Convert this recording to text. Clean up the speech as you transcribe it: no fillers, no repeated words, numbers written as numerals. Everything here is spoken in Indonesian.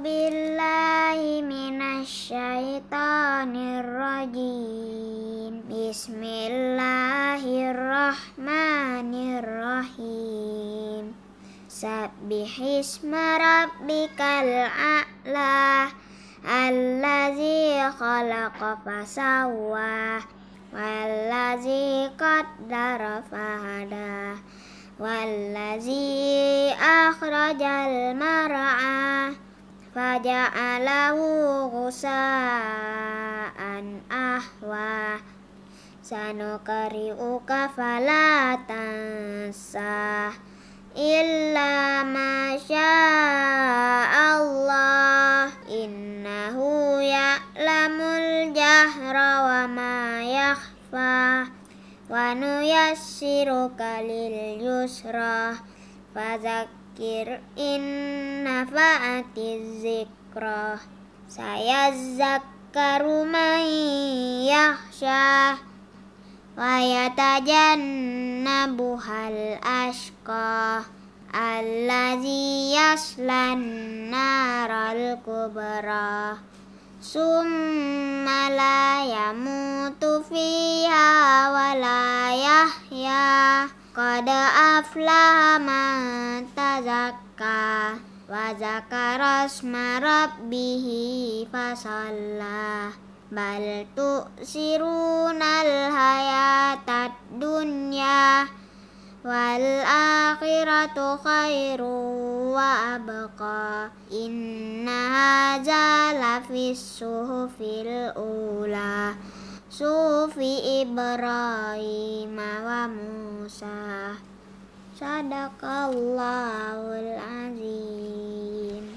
billahi minasyaitonir rajim. Bismillahirrahmanirrahim. Sabbihisma rabbikal a'la allazi khalaqa fasawwa wallazi qaddara fahada wallazi akhrajal mar'a faja'alahu ghusaan ahwa sanukari'uka fala tansa illa ma Allah innahu ya'lamul jahra wa ma yakhfa wa nuyassiruka lil yusra fadzakir in nafa'atiz zikra sayadzakkaru man yakhsha wa yatajannabuhal ashqa allazi yaslan naral kubra summa la yamutu fiha wa la yahya qad aflaha man tazakka wa zakara asma rabbihi fasalla bal tu'sirunal hayatad dunya wal akhiratu khairu wa abqa inna hadza lafis suhufil ula sufi Ibrahim wa Musa. Sadaqallahul azim.